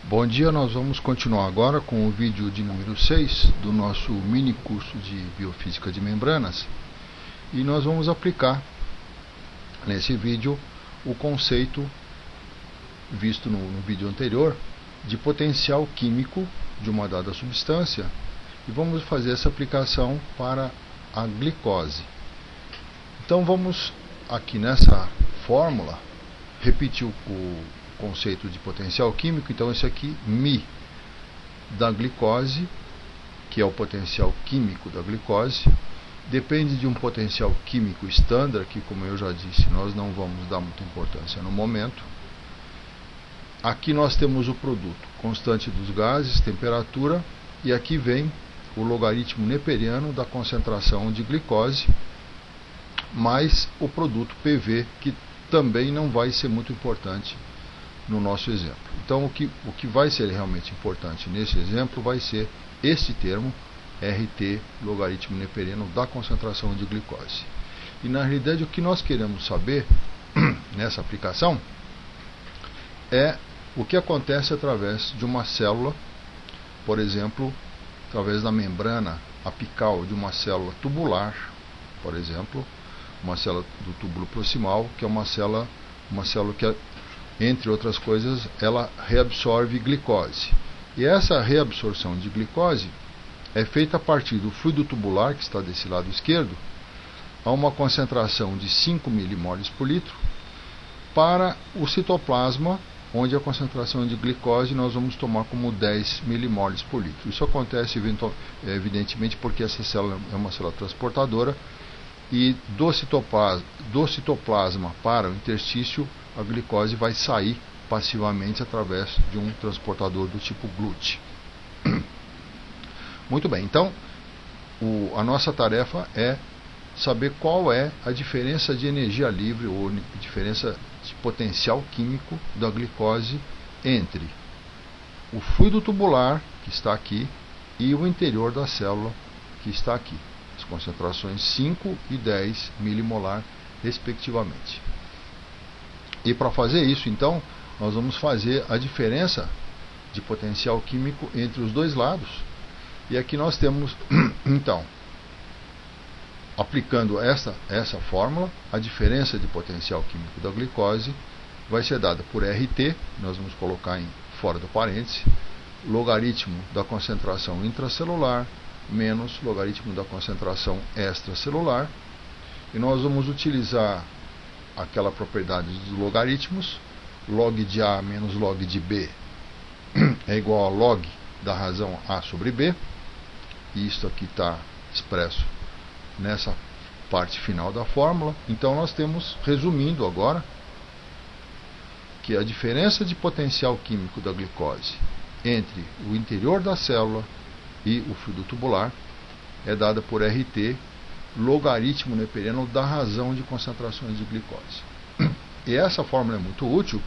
Bom dia, nós vamos continuar agora com o vídeo de número 6 do nosso mini curso de Biofísica de Membranas, e nós vamos aplicar nesse vídeo o conceito visto no vídeo anterior de potencial químico de uma dada substância, e vamos fazer essa aplicação para a glicose. Então vamos aqui nessa fórmula repetir o conceito de potencial químico. Então esse aqui, μ da glicose, que é o potencial químico da glicose, depende de um potencial químico estándar, que, como eu já disse, nós não vamos dar muita importância no momento. Aqui nós temos o produto, constante dos gases, temperatura, e aqui vem o logaritmo neperiano da concentração de glicose, mais o produto PV, que também não vai ser muito importante no nosso exemplo. Então o que vai ser realmente importante nesse exemplo vai ser este termo, RT, logaritmo neperiano da concentração de glicose. E na realidade o que nós queremos saber nessa aplicação é o que acontece através de uma célula, por exemplo, através da membrana apical de uma célula tubular, por exemplo, uma célula do túbulo proximal, que é uma célula que, entre outras coisas, ela reabsorve glicose. E essa reabsorção de glicose é feita a partir do fluido tubular, que está desse lado esquerdo, a uma concentração de 5 milimoles por litro, para o citoplasma, onde a concentração de glicose nós vamos tomar como 10 milimoles por litro. Isso acontece evidentemente porque essa célula é uma célula transportadora, e do citoplasma para o interstício a glicose vai sair passivamente através de um transportador do tipo GLUT. Muito bem, então a nossa tarefa é saber qual é a diferença de energia livre ou diferença de potencial químico da glicose entre o fluido tubular, que está aqui, e o interior da célula, que está aqui. As concentrações 5 e 10 milimolar, respectivamente. E para fazer isso, então, nós vamos fazer a diferença de potencial químico entre os dois lados. E aqui nós temos, então, aplicando essa fórmula, a diferença de potencial químico da glicose vai ser dada por RT, nós vamos colocar fora do parêntese, logaritmo da concentração intracelular menos logaritmo da concentração extracelular, e nós vamos utilizar aquela propriedade dos logaritmos, log de A menos log de B é igual a log da razão A sobre B, e isso aqui está expresso nessa parte final da fórmula. Então nós temos, resumindo agora, que a diferença de potencial químico da glicose entre o interior da célula e o fluido tubular é dada por RT, logaritmo neperiano da razão de concentrações de glicose. E essa fórmula é muito útil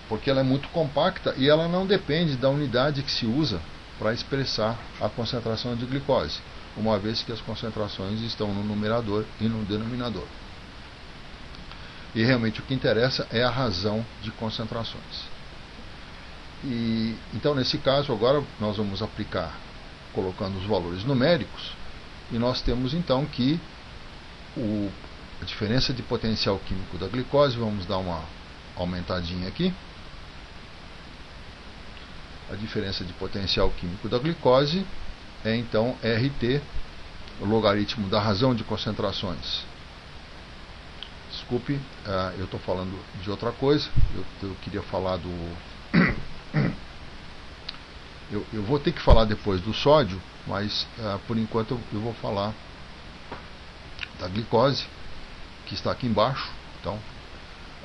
porque ela é muito compacta e ela não depende da unidade que se usa para expressar a concentração de glicose, uma vez que as concentrações estão no numerador e no denominador. E realmente o que interessa é a razão de concentrações. E então, nesse caso, agora nós vamos aplicar colocando os valores numéricos, e nós temos então que a diferença de potencial químico da glicose, vamos dar uma aumentadinha aqui. A diferença de potencial químico da glicose é então RT, o logaritmo da razão de concentrações. Desculpe, eu estou falando de outra coisa, eu queria falar do... Eu vou ter que falar depois do sódio, mas por enquanto eu vou falar da glicose, que está aqui embaixo. Então,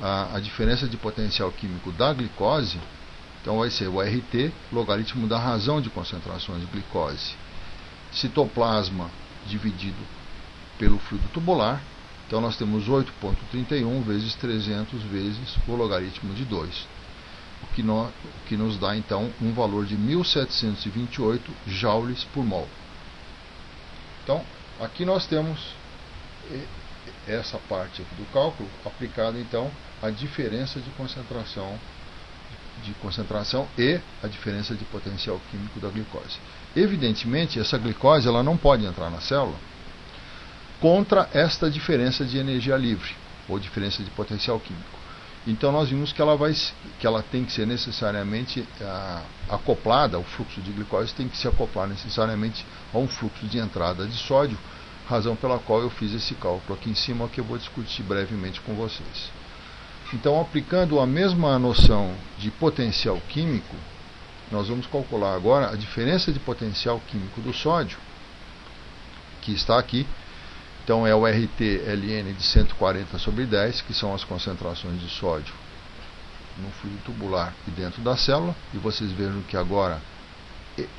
a diferença de potencial químico da glicose, então vai ser o RT, logaritmo da razão de concentrações de glicose, citoplasma dividido pelo fluido tubular. Então nós temos 8,31 vezes 300 vezes o logaritmo de 2. O que nos dá então um valor de 1728 joules por mol. Então, aqui nós temos essa parte aqui do cálculo aplicada então à diferença de concentração de concentração e a diferença de potencial químico da glicose. Evidentemente, essa glicose ela não pode entrar na célula contra esta diferença de energia livre, ou diferença de potencial químico. Então nós vimos que ela tem que ser necessariamente acoplada, o fluxo de glicose tem que se acoplar necessariamente a um fluxo de entrada de sódio, razão pela qual eu fiz esse cálculo aqui em cima, que eu vou discutir brevemente com vocês. Então, aplicando a mesma noção de potencial químico, nós vamos calcular agora a diferença de potencial químico do sódio, que está aqui. Então é o RT-LN de 140/10, que são as concentrações de sódio no fluido tubular e dentro da célula. E vocês vejam que agora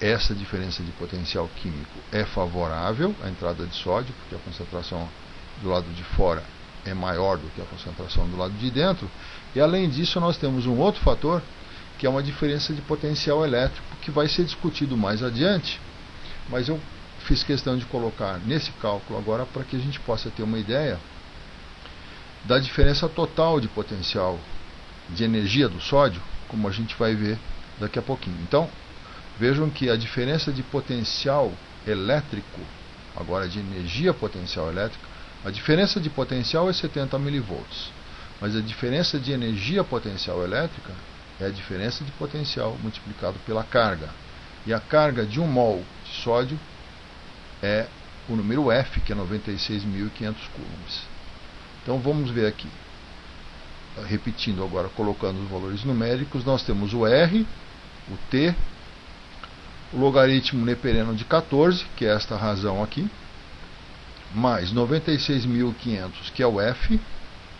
essa diferença de potencial químico é favorável à entrada de sódio, porque a concentração do lado de fora é maior do que a concentração do lado de dentro. E além disso nós temos um outro fator, que é uma diferença de potencial elétrico, que vai ser discutido mais adiante, mas eu fiz questão de colocar nesse cálculo agora para que a gente possa ter uma ideia da diferença total de potencial de energia do sódio, como a gente vai ver daqui a pouquinho. Então, vejam que a diferença de potencial elétrico, agora de energia potencial elétrica, a diferença de potencial é 70 mV, mas a diferença de energia potencial elétrica é a diferença de potencial multiplicado pela carga. E a carga de 1 mol de sódio é o número F, que é 96.500 coulombs. Então vamos ver aqui. Repetindo agora, colocando os valores numéricos, nós temos o R, o T, o logaritmo nepereno de 14, que é esta razão aqui, mais 96.500, que é o F,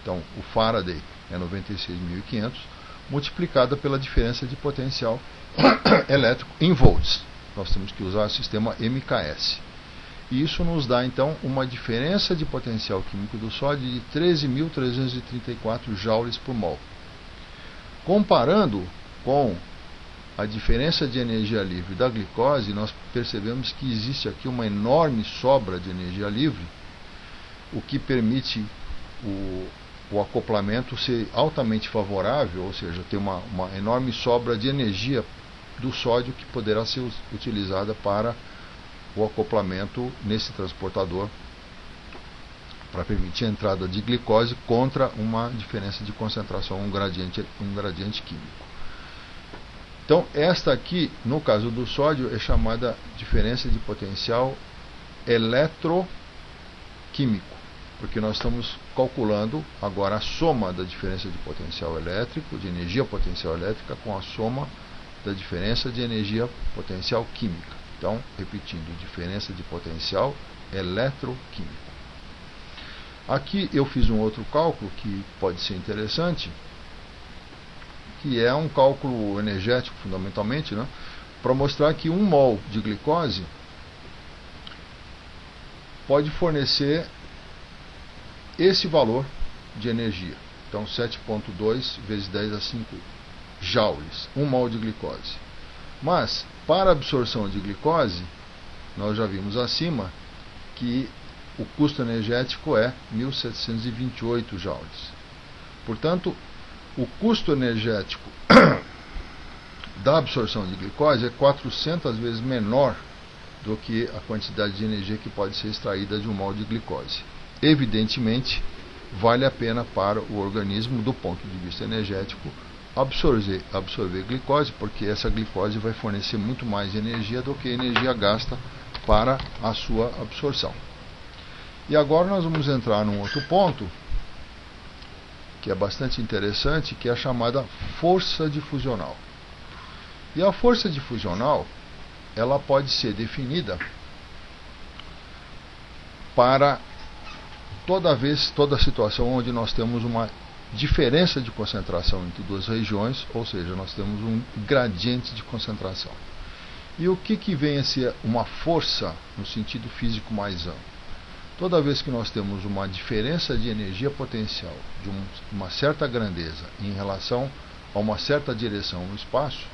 então o Faraday é 96.500, multiplicada pela diferença de potencial elétrico em volts. Nós temos que usar o sistema MKS. E isso nos dá então uma diferença de potencial químico do sódio de 13.334 joules por mol. Comparando com a diferença de energia livre da glicose, nós percebemos que existe aqui uma enorme sobra de energia livre, o que permite o acoplamento ser altamente favorável, ou seja, ter uma enorme sobra de energia do sódio que poderá ser utilizada para o acoplamento nesse transportador para permitir a entrada de glicose contra uma diferença de concentração, um gradiente químico. Então, esta aqui, no caso do sódio, é chamada diferença de potencial eletroquímico, porque nós estamos calculando agora a soma da diferença de potencial elétrico, de energia potencial elétrica, com a soma da diferença de energia potencial química. Então, repetindo, diferença de potencial eletroquímico. Aqui eu fiz um outro cálculo que pode ser interessante, que é um cálculo energético fundamentalmente, né, para mostrar que 1 mol de glicose pode fornecer esse valor de energia. Então 7,2 vezes 10 a 5 joules, 1 mol de glicose. Mas, para a absorção de glicose, nós já vimos acima que o custo energético é 1.728 joules. Portanto, o custo energético da absorção de glicose é 400 vezes menor do que a quantidade de energia que pode ser extraída de 1 mol de glicose. Evidentemente, vale a pena para o organismo, do ponto de vista energético, absorver glicose, porque essa glicose vai fornecer muito mais energia do que a energia gasta para a sua absorção. E agora nós vamos entrar num outro ponto, que é bastante interessante, que é a chamada força difusional. E a força difusional, ela pode ser definida para toda situação onde nós temos uma diferença de concentração entre duas regiões, ou seja, nós temos um gradiente de concentração. E o que vem a ser uma força no sentido físico mais amplo? Toda vez que nós temos uma diferença de energia potencial de uma certa grandeza em relação a uma certa direção no espaço,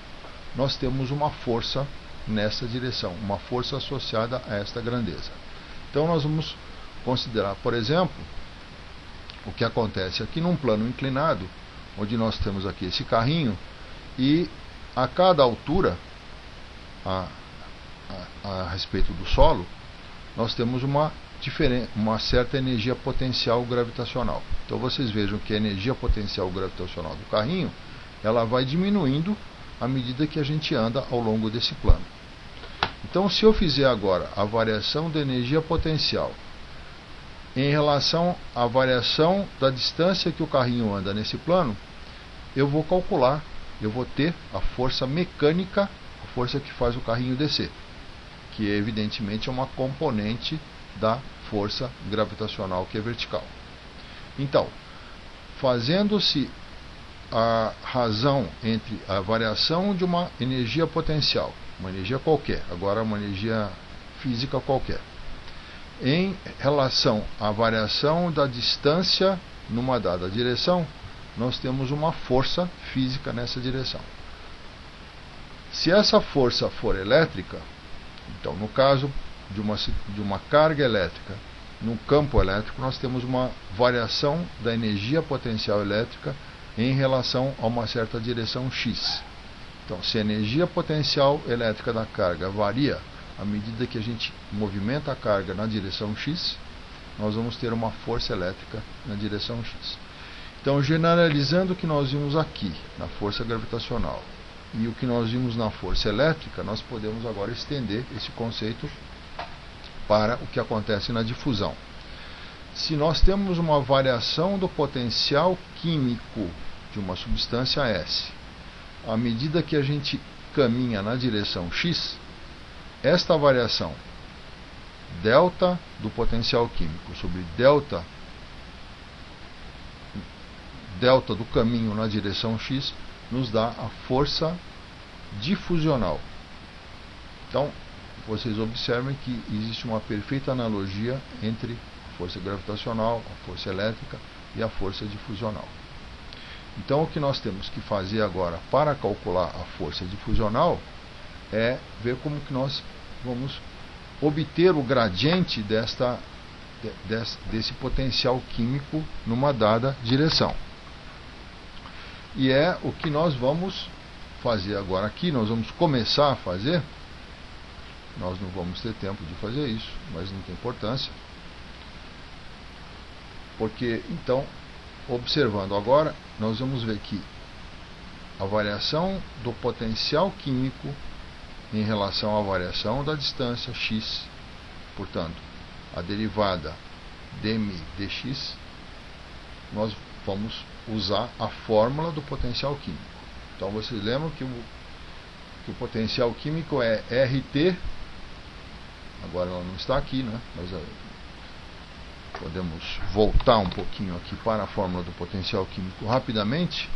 nós temos uma força nessa direção, uma força associada a esta grandeza. Então nós vamos considerar, por exemplo, o que acontece aqui num plano inclinado, onde nós temos aqui esse carrinho, E a cada altura, a respeito do solo, nós temos uma certa energia potencial gravitacional. Então vocês vejam que a energia potencial gravitacional do carrinho, ela vai diminuindo à medida que a gente anda ao longo desse plano. Então, se eu fizer agora a variação da energia potencial em relação à variação da distância que o carrinho anda nesse plano, eu vou calcular, eu vou ter a força mecânica, a força que faz o carrinho descer, que evidentemente é uma componente da força gravitacional que é vertical. Então, fazendo-se a razão entre a variação de uma energia potencial, uma energia qualquer, agora uma energia física qualquer, em relação à variação da distância numa dada direção, nós temos uma força física nessa direção. Se essa força for elétrica, então no caso de uma carga elétrica no campo elétrico, nós temos uma variação da energia potencial elétrica em relação a uma certa direção x. Então, se a energia potencial elétrica da carga varia à medida que a gente movimenta a carga na direção x, nós vamos ter uma força elétrica na direção x. Então, generalizando o que nós vimos aqui na força gravitacional e o que nós vimos na força elétrica, nós podemos agora estender esse conceito para o que acontece na difusão. Se nós temos uma variação do potencial químico de uma substância S, à medida que a gente caminha na direção x, esta variação delta do potencial químico sobre delta do caminho na direção x nos dá a força difusional. Então, vocês observem que existe uma perfeita analogia entre a força gravitacional, a força elétrica e a força difusional. Então, o que nós temos que fazer agora para calcular a força difusional é ver como que nós vamos obter o gradiente desse potencial químico numa dada direção. E é o que nós vamos fazer agora aqui, nós vamos começar a fazer. Nós não vamos ter tempo de fazer isso, mas não tem importância. Porque, então, observando agora, nós vamos ver que a variação do potencial químico em relação à variação da distância x, portanto, a derivada dm dx, nós vamos usar a fórmula do potencial químico. Então, vocês lembram que o potencial químico é RT, agora ela não está aqui, né? Mas podemos voltar um pouquinho aqui para a fórmula do potencial químico rapidamente.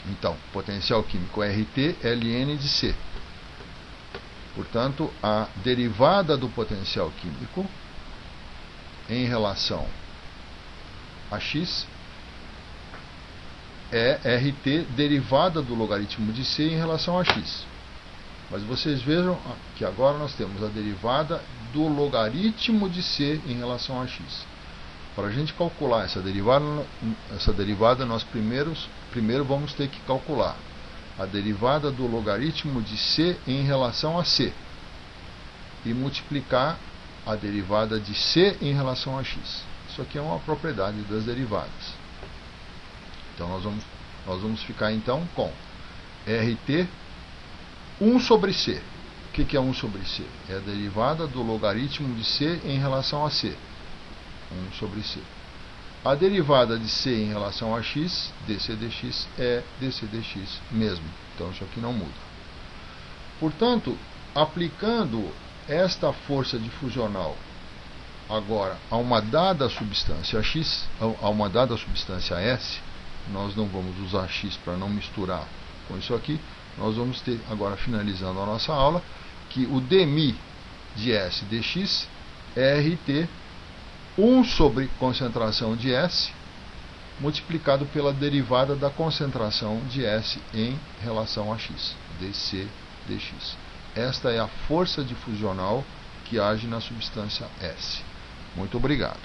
Então, potencial químico RT ln de C. Portanto, a derivada do potencial químico em relação a x é RT derivada do logaritmo de C em relação a x. Mas vocês vejam que agora nós temos a derivada do logaritmo de C em relação a x. Para a gente calcular essa derivada nós primeiro vamos ter que calcular a derivada do logaritmo de C em relação a C e multiplicar a derivada de C em relação a x. Isso aqui é uma propriedade das derivadas. Então nós vamos ficar então com RT 1 sobre C. O que é 1 sobre C? É a derivada do logaritmo de C em relação a C. 1 sobre C. A derivada de C em relação a x, dc dx, é dc dx mesmo. Então isso aqui não muda. Portanto, aplicando esta força difusional agora a uma dada substância x, a uma dada substância S, nós não vamos usar x para não misturar com isso aqui. Nós vamos ter, agora finalizando a nossa aula, que o dmi de S dx é RT 1 sobre concentração de S multiplicado pela derivada da concentração de S em relação a x, dc dx. Esta é a força difusional que age na substância S. Muito obrigado.